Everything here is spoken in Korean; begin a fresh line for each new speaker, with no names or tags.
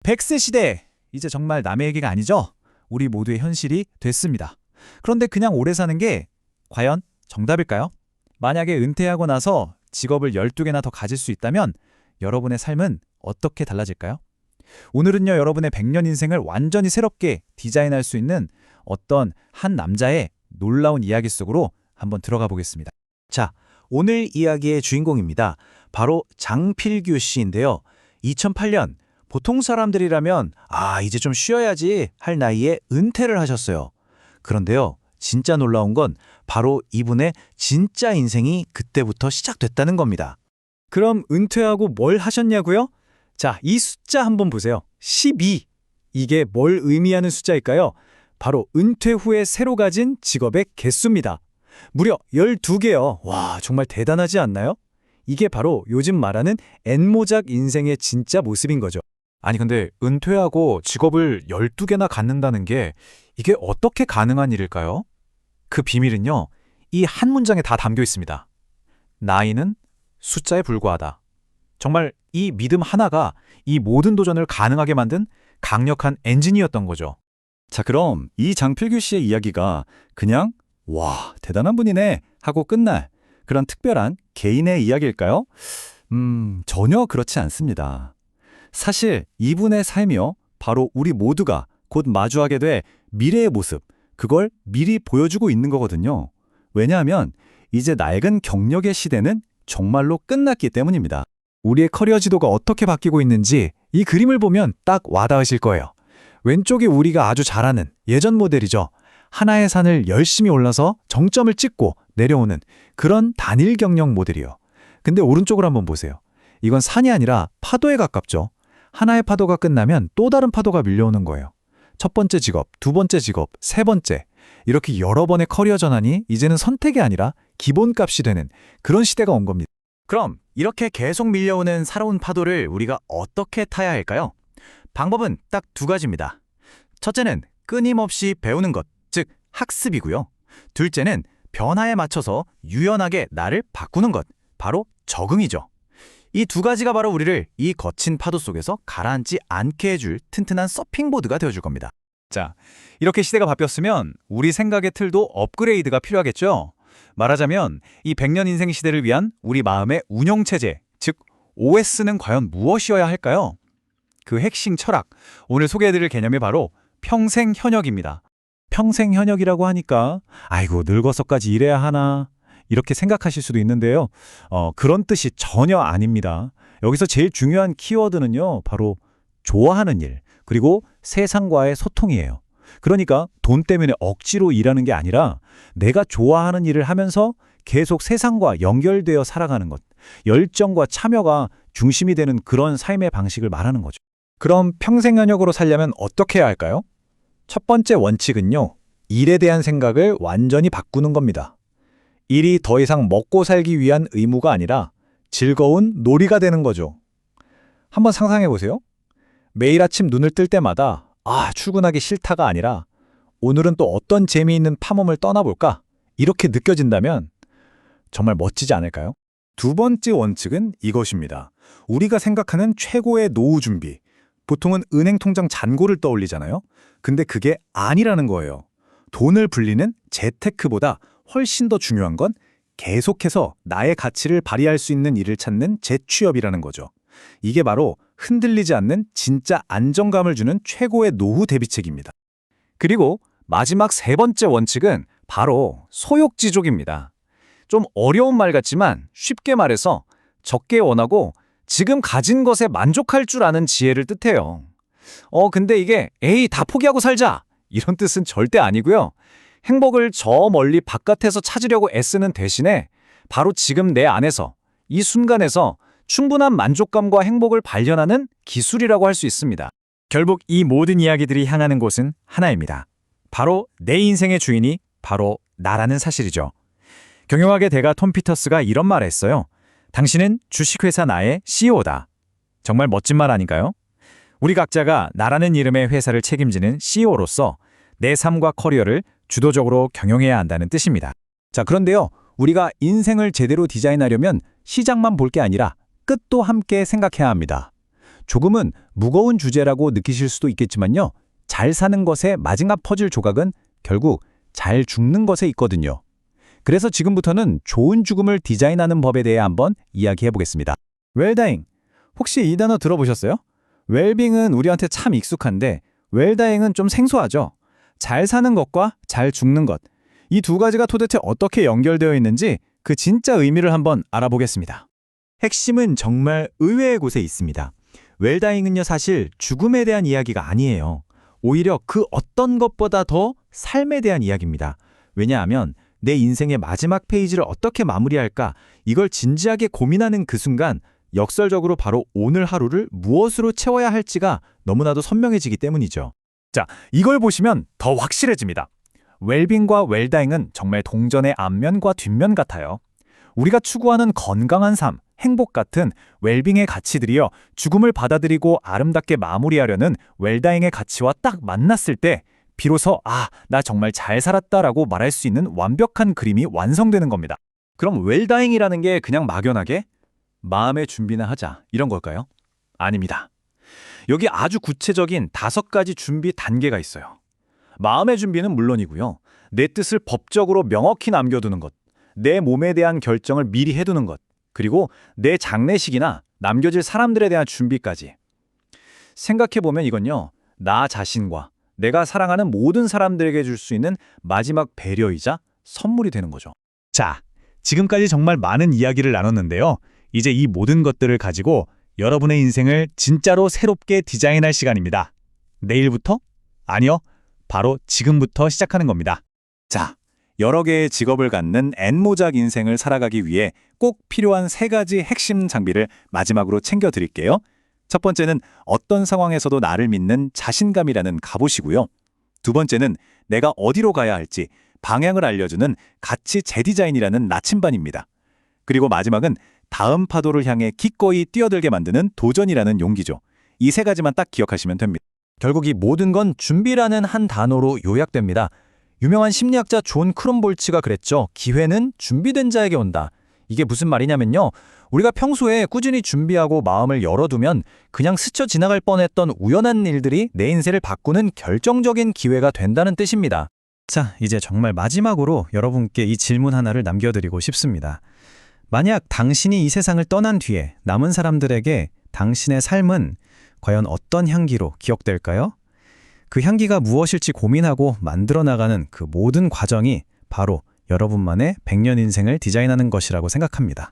100세 시대! 이제 정말 남의 얘기가 아니죠? 우리 모두의 현실이 됐습니다. 그런데 그냥 오래 사는 게 과연 정답일까요? 만약에 은퇴하고 나서 직업을 12개나 더 가질 수 있다면 여러분의 삶은 어떻게 달라질까요? 오늘은요, 여러분의 100년 인생을 완전히 새롭게 디자인할 수 있는 어떤 한 남자의 놀라운 이야기 속으로 한번 들어가 보겠습니다.
자, 오늘 이야기의 주인공입니다. 바로 장필규 씨인데요. 2008년 보통 사람들이라면 이제 좀 쉬어야지 할 나이에 은퇴를 하셨어요. 그런데요, 진짜 놀라운 건 바로 이분의 진짜 인생이 그때부터 시작됐다는 겁니다.
그럼 은퇴하고 뭘 하셨냐고요? 자, 이 숫자 한번 보세요. 12. 이게 뭘 의미하는 숫자일까요? 바로 은퇴 후에 새로 가진 직업의 개수입니다. 무려 12개요. 와, 정말 대단하지 않나요? 이게 바로 요즘 말하는 N모작 인생의 진짜 모습인 거죠.
아니 근데 은퇴하고 직업을 12개나 갖는다는 게 이게 어떻게 가능한 일일까요? 그 비밀은요, 이 한 문장에 다 담겨 있습니다. 나이는 숫자에 불과하다. 정말 이 믿음 하나가 이 모든 도전을 가능하게 만든 강력한 엔진이었던 거죠.
자, 그럼 이 장필규 씨의 이야기가 그냥 와, 대단한 분이네 하고 끝날 그런 특별한 개인의 이야기일까요? 전혀 그렇지 않습니다. 사실 이분의 삶이요, 바로 우리 모두가 곧 마주하게 될 미래의 모습, 그걸 미리 보여주고 있는 거거든요. 왜냐하면 이제 낡은 경력의 시대는 정말로 끝났기 때문입니다.
우리의 커리어 지도가 어떻게 바뀌고 있는지 이 그림을 보면 딱 와닿으실 거예요. 왼쪽이 우리가 아주 잘 아는 예전 모델이죠. 하나의 산을 열심히 올라서 정점을 찍고 내려오는 그런 단일 경력 모델이요. 근데 오른쪽을 한번 보세요. 이건 산이 아니라 파도에 가깝죠. 하나의 파도가 끝나면 또 다른 파도가 밀려오는 거예요. 첫 번째 직업, 두 번째 직업, 세 번째. 이렇게 여러 번의 커리어 전환이 이제는 선택이 아니라 기본값이 되는 그런 시대가 온 겁니다.
그럼 이렇게 계속 밀려오는 살아온 파도를 우리가 어떻게 타야 할까요? 방법은 딱 두 가지입니다. 첫째는 끊임없이 배우는 것, 즉 학습이고요. 둘째는 변화에 맞춰서 유연하게 나를 바꾸는 것, 바로 적응이죠. 이 두 가지가 바로 우리를 이 거친 파도 속에서 가라앉지 않게 해줄 튼튼한 서핑보드가 되어줄 겁니다.
자, 이렇게 시대가 바뀌었으면 우리 생각의 틀도 업그레이드가 필요하겠죠? 말하자면 이 100년 인생 시대를 위한 우리 마음의 운영체제, 즉 OS는 과연 무엇이어야 할까요? 그 핵심 철학, 오늘 소개해드릴 개념이 바로 평생현역입니다. 평생현역이라고 하니까 아이고 늙어서까지 일해야 하나 이렇게 생각하실 수도 있는데요. 그런 뜻이 전혀 아닙니다. 여기서 제일 중요한 키워드는요, 바로 좋아하는 일, 그리고 세상과의 소통이에요. 그러니까 돈 때문에 억지로 일하는 게 아니라 내가 좋아하는 일을 하면서 계속 세상과 연결되어 살아가는 것, 열정과 참여가 중심이 되는 그런 삶의 방식을 말하는 거죠. 그럼 평생현역으로 살려면 어떻게 해야 할까요? 첫 번째 원칙은요, 일에 대한 생각을 완전히 바꾸는 겁니다. 일이 더 이상 먹고 살기 위한 의무가 아니라 즐거운 놀이가 되는 거죠. 한번 상상해 보세요. 매일 아침 눈을 뜰 때마다 출근하기 싫다가 아니라 오늘은 또 어떤 재미있는 탐험을 떠나볼까? 이렇게 느껴진다면 정말 멋지지 않을까요?
두 번째 원칙은 이것입니다. 우리가 생각하는 최고의 노후 준비. 보통은 은행 통장 잔고를 떠올리잖아요. 근데 그게 아니라는 거예요. 돈을 불리는 재테크보다 훨씬 더 중요한 건 계속해서 나의 가치를 발휘할 수 있는 일을 찾는 재취업이라는 거죠. 이게 바로 흔들리지 않는 진짜 안정감을 주는 최고의 노후 대비책입니다.
그리고 마지막 세 번째 원칙은 바로 소욕지족입니다. 좀 어려운 말 같지만 쉽게 말해서 적게 원하고 지금 가진 것에 만족할 줄 아는 지혜를 뜻해요. 근데 이게 다 포기하고 살자 이런 뜻은 절대 아니고요. 행복을 저 멀리 바깥에서 찾으려고 애쓰는 대신에 바로 지금 내 안에서 이 순간에서 충분한 만족감과 행복을 발견하는 기술이라고 할 수 있습니다. 결국 이 모든 이야기들이 향하는 곳은 하나입니다. 바로 내 인생의 주인이 바로 나라는 사실이죠. 경영학의 대가 톰 피터스가 이런 말을 했어요. 당신은 주식회사 나의 CEO다. 정말 멋진 말 아닌가요? 우리 각자가 나라는 이름의 회사를 책임지는 CEO로서 내 삶과 커리어를 주도적으로 경영해야 한다는 뜻입니다. 자, 그런데요, 우리가 인생을 제대로 디자인하려면 시작만 볼 게 아니라 끝도 함께 생각해야 합니다.
조금은 무거운 주제라고 느끼실 수도 있겠지만요. 잘 사는 것의 마지막 퍼즐 조각은 결국 잘 죽는 것에 있거든요. 그래서 지금부터는 좋은 죽음을 디자인하는 법에 대해 한번 이야기해 보겠습니다. 웰다잉. 혹시 이 단어 들어보셨어요? 웰빙은 우리한테 참 익숙한데 웰다잉은 좀 생소하죠. 잘 사는 것과 잘 죽는 것. 이 두 가지가 도대체 어떻게 연결되어 있는지 그 진짜 의미를 한번 알아보겠습니다.
핵심은 정말 의외의 곳에 있습니다. 웰다잉은요, 사실 죽음에 대한 이야기가 아니에요. 오히려 그 어떤 것보다 더 삶에 대한 이야기입니다. 왜냐하면 내 인생의 마지막 페이지를 어떻게 마무리할까, 이걸 진지하게 고민하는 그 순간 역설적으로 바로 오늘 하루를 무엇으로 채워야 할지가 너무나도 선명해지기 때문이죠.
자, 이걸 보시면 더 확실해집니다. 웰빙과 웰다잉은 정말 동전의 앞면과 뒷면 같아요. 우리가 추구하는 건강한 삶, 행복 같은 웰빙의 가치들이요, 죽음을 받아들이고 아름답게 마무리하려는 웰다잉의 가치와 딱 만났을 때 비로소 나 정말 잘 살았다라고 말할 수 있는 완벽한 그림이 완성되는 겁니다.
그럼 웰다잉이라는 게 그냥 막연하게 마음의 준비나 하자 이런 걸까요? 아닙니다. 여기 아주 구체적인 5가지 준비 단계가 있어요. 마음의 준비는 물론이고요. 내 뜻을 법적으로 명확히 남겨두는 것, 내 몸에 대한 결정을 미리 해두는 것, 그리고 내 장례식이나 남겨질 사람들에 대한 준비까지. 생각해보면 이건요, 나 자신과 내가 사랑하는 모든 사람들에게 줄 수 있는 마지막 배려이자 선물이 되는 거죠.
자, 지금까지 정말 많은 이야기를 나눴는데요. 이제 이 모든 것들을 가지고 여러분의 인생을 진짜로 새롭게 디자인할 시간입니다. 내일부터? 아니요, 바로 지금부터 시작하는 겁니다.
자, 여러 개의 직업을 갖는 N모작 인생을 살아가기 위해 꼭 필요한 3가지 핵심 장비를 마지막으로 챙겨드릴게요. 첫 번째는 어떤 상황에서도 나를 믿는 자신감이라는 갑옷이고요. 두 번째는 내가 어디로 가야 할지 방향을 알려주는 가치 재디자인이라는 나침반입니다. 그리고 마지막은 다음 파도를 향해 기꺼이 뛰어들게 만드는 도전이라는 용기죠. 이 3가지만 딱 기억하시면 됩니다.
결국 이 모든 건 준비라는 한 단어로 요약됩니다. 유명한 심리학자 존 크롬볼츠가 그랬죠. 기회는 준비된 자에게 온다. 이게 무슨 말이냐면요, 우리가 평소에 꾸준히 준비하고 마음을 열어두면 그냥 스쳐 지나갈 뻔했던 우연한 일들이 내 인생을 바꾸는 결정적인 기회가 된다는 뜻입니다.
자, 이제 정말 마지막으로 여러분께 이 질문 하나를 남겨드리고 싶습니다. 만약 당신이 이 세상을 떠난 뒤에 남은 사람들에게 당신의 삶은 과연 어떤 향기로 기억될까요? 그 향기가 무엇일지 고민하고 만들어 나가는 그 모든 과정이 바로 여러분만의 100년 인생을 디자인하는 것이라고 생각합니다.